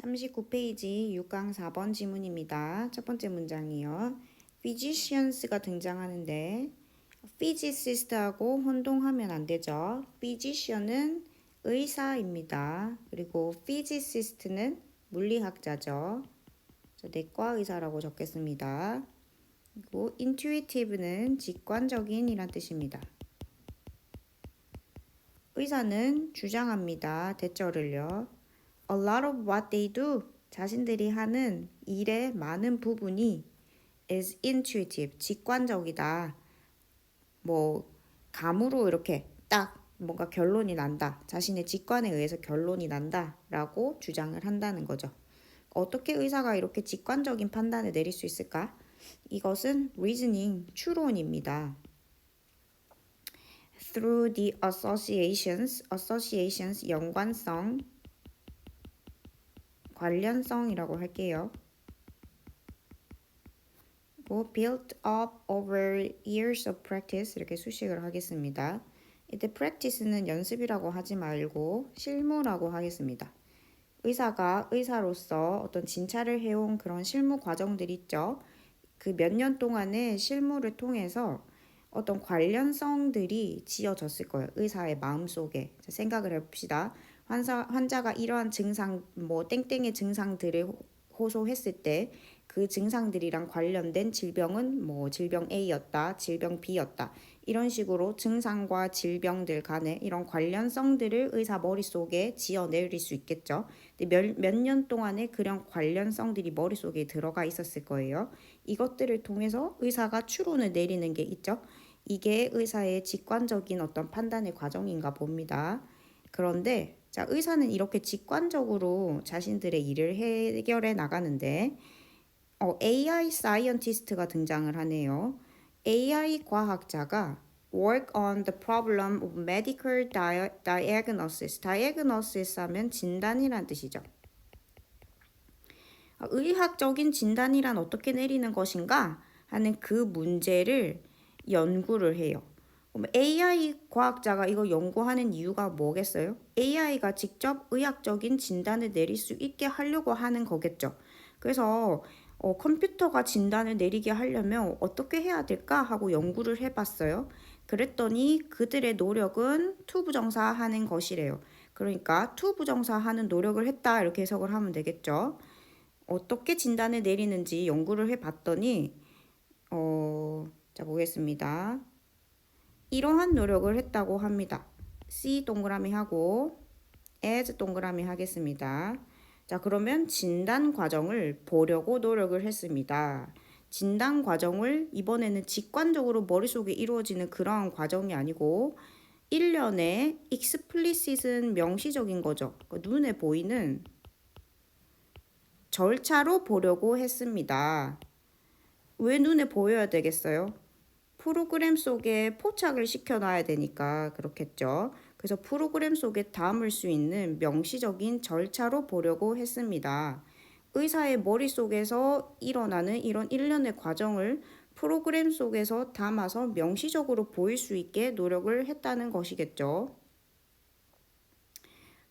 39페이지 6강 4번 지문입니다. 첫 번째 문장이요. physicians가 등장하는데 physicist하고 혼동하면 안 되죠. physician은 의사입니다. 그리고 physicist는 물리학자죠. 내과 의사라고 적겠습니다. 그리고 intuitive는 직관적인 이란 뜻입니다. 의사는 주장합니다. 대절을요. A lot of what they do, 자신들이 하는 일의 많은 부분이 is intuitive, 직관적이다. 감으로 이렇게 딱 뭔가 결론이 난다. 자신의 직관에 의해서 결론이 난다. 라고 주장을 한다는 거죠. 어떻게 의사가 이렇게 직관적인 판단을 내릴 수 있을까? 이것은 reasoning, 추론입니다. Through the associations, 연관성, 관련성이라고 할게요. built up over years of practice 이렇게 수식을 하겠습니다. 이때 practice는 연습이라고 하지 말고 실무라고 하겠습니다. 의사가 의사로서 어떤 진찰을 해온 그런 실무 과정들이 있죠. 그 몇 년 동안의 실무를 통해서 어떤 관련성들이 지어졌을 거예요. 의사의 마음속에. 생각을 해봅시다. 환자가 이러한 증상, 땡땡의 증상들을 호소했을 때 그 증상들이랑 관련된 질병은 질병 A였다, 질병 B였다. 이런 식으로 증상과 질병들 간의 이런 관련성들을 의사 머릿속에 지어내릴 수 있겠죠. 몇 년 동안의 그런 관련성들이 머릿속에 들어가 있었을 거예요. 이것들을 통해서 의사가 추론을 내리는 게 있죠. 이게 의사의 직관적인 어떤 판단의 과정인가 봅니다. 그런데 자, 의사는 이렇게 직관적으로 자신들의 일을 해결해 나가는데 AI 사이언티스트가 등장을 하네요. AI 과학자가 work on the problem of medical diagnosis. diagnosis 하면 진단이란 뜻이죠. 의학적인 진단이란 어떻게 내리는 것인가 하는 그 문제를 연구를 해요. AI 과학자가 이거 연구하는 이유가 뭐겠어요? AI가 직접 의학적인 진단을 내릴 수 있게 하려고 하는 거겠죠. 그래서 컴퓨터가 진단을 내리게 하려면 어떻게 해야 될까 하고 연구를 해봤어요. 그랬더니 그들의 노력은 투부정사하는 것이래요. 그러니까 투부정사하는 노력을 했다 이렇게 해석을 하면 되겠죠. 어떻게 진단을 내리는지 연구를 해봤더니 자 보겠습니다. 이러한 노력을 했다고 합니다. C 동그라미 하고 as 동그라미 하겠습니다. 자, 그러면 진단 과정을 보려고 노력을 했습니다. 진단 과정을 이번에는 직관적으로 머릿속에 이루어지는 그러한 과정이 아니고 일련의 explicit은 명시적인 거죠. 눈에 보이는 절차로 보려고 했습니다. 왜 눈에 보여야 되겠어요? 프로그램 속에 포착을 시켜놔야 되니까 그렇겠죠. 그래서 프로그램 속에 담을 수 있는 명시적인 절차로 보려고 했습니다. 의사의 머릿속에서 일어나는 이런 일련의 과정을 프로그램 속에서 담아서 명시적으로 보일 수 있게 노력을 했다는 것이겠죠.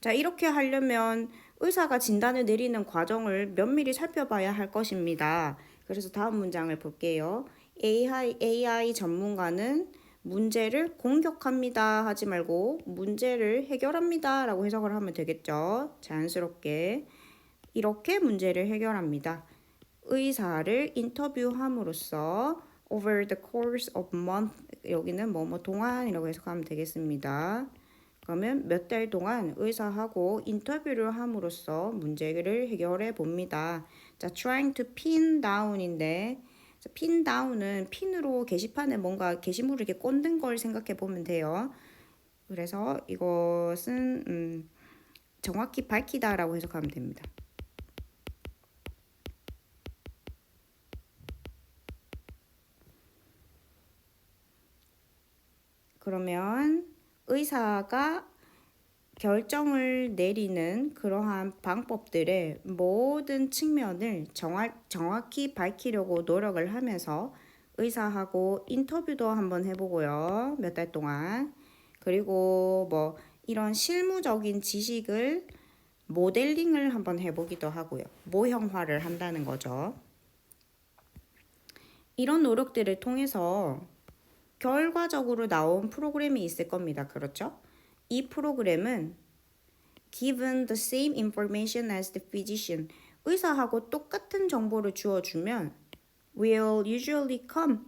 자, 이렇게 하려면 의사가 진단을 내리는 과정을 면밀히 살펴봐야 할 것입니다. 그래서 다음 문장을 볼게요. AI 전문가는 문제를 공격합니다 하지 말고 문제를 해결합니다 라고 해석을 하면 되겠죠. 자연스럽게 이렇게 문제를 해결합니다. 의사를 인터뷰함으로써 over the course of month 여기는 동안이라고 해석하면 되겠습니다. 그러면 몇 달 동안 의사하고 인터뷰를 함으로써 문제를 해결해 봅니다. 자, trying to pin down인데 pin down은 핀으로 게시판에 뭔가 게시물을 이렇게 꽂는 걸 생각해 보면 돼요. 그래서 이것은 정확히 밝히다라고 해석하면 됩니다. 그러면 의사가 결정을 내리는 그러한 방법들의 모든 측면을 정확히 밝히려고 노력을 하면서 의사하고 인터뷰도 한번 해보고요. 몇 달 동안. 그리고 이런 실무적인 지식을 모델링을 한번 해보기도 하고요. 모형화를 한다는 거죠. 이런 노력들을 통해서 결과적으로 나온 프로그램이 있을 겁니다. 그렇죠? 이 프로그램은 given the same information as the physician, 의사하고 똑같은 정보를 주어주면 will usually come,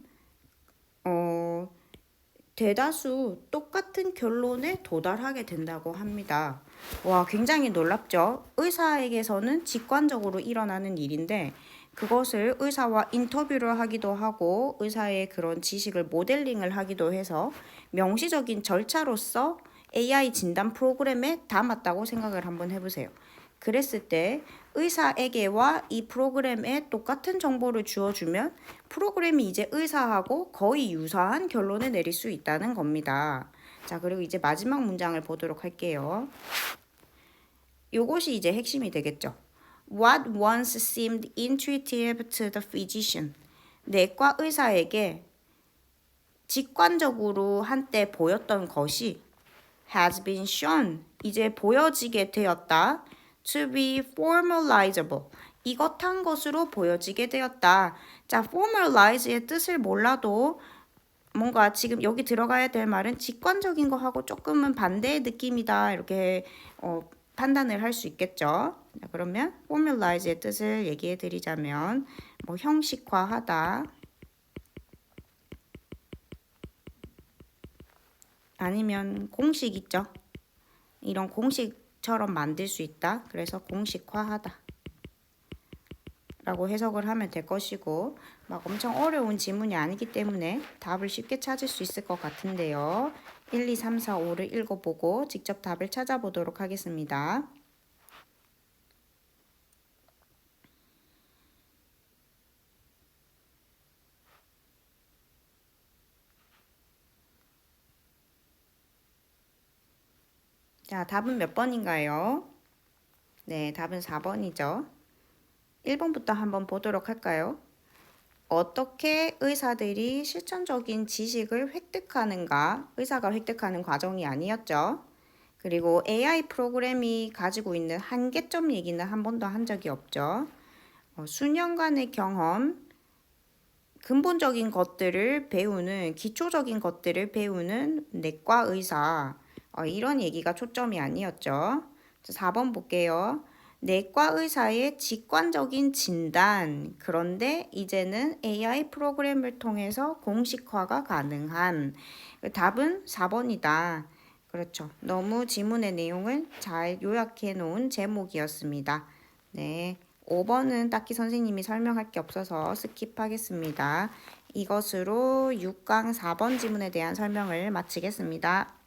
대다수 똑같은 결론에 도달하게 된다고 합니다. 와, 굉장히 놀랍죠? 의사에게서는 직관적으로 일어나는 일인데 그것을 의사와 인터뷰를 하기도 하고 의사의 그런 지식을 모델링을 하기도 해서 명시적인 절차로서 AI 진단 프로그램에 담았다고 생각을 한번 해보세요. 그랬을 때 의사에게와 이 프로그램에 똑같은 정보를 주어주면 프로그램이 이제 의사하고 거의 유사한 결론을 내릴 수 있다는 겁니다. 자, 그리고 이제 마지막 문장을 보도록 할게요. 요것이 이제 핵심이 되겠죠. What once seemed intuitive to the physician. 내과 의사에게 직관적으로 한때 보였던 것이 has been shown. 이제 보여지게 되었다. To be formalizable. 이것한 것으로 보여지게 되었다. 자, formalize의 뜻을 몰라도 뭔가 지금 여기 들어가야 될 말은 직관적인 거하고 조금은 반대의 느낌이다. 이렇게 판단을 할 수 있겠죠. 자, 그러면 formalize의 뜻을 얘기해 드리자면 뭐 형식화하다. 아니면 공식 있죠. 이런 공식처럼 만들 수 있다. 그래서 공식화하다. 라고 해석을 하면 될 것이고 막 엄청 어려운 지문이 아니기 때문에 답을 쉽게 찾을 수 있을 것 같은데요. 1, 2, 3, 4, 5를 읽어보고 직접 답을 찾아보도록 하겠습니다. 자, 답은 몇 번인가요? 네, 답은 4번이죠. 1번부터 한번 보도록 할까요? 어떻게 의사들이 실천적인 지식을 획득하는가? 의사가 획득하는 과정이 아니었죠. 그리고 AI 프로그램이 가지고 있는 한계점 얘기는 한 번도 한 적이 없죠. 수년간의 경험, 근본적인 것들을 배우는, 기초적인 것들을 배우는 내과 의사, 이런 얘기가 초점이 아니었죠. 4번 볼게요. 내과 의사의 직관적인 진단. 그런데 이제는 AI 프로그램을 통해서 공식화가 가능한. 답은 4번이다. 그렇죠. 너무 지문의 내용을 잘 요약해 놓은 제목이었습니다. 네. 5번은 딱히 선생님이 설명할 게 없어서 스킵하겠습니다. 이것으로 6강 4번 지문에 대한 설명을 마치겠습니다.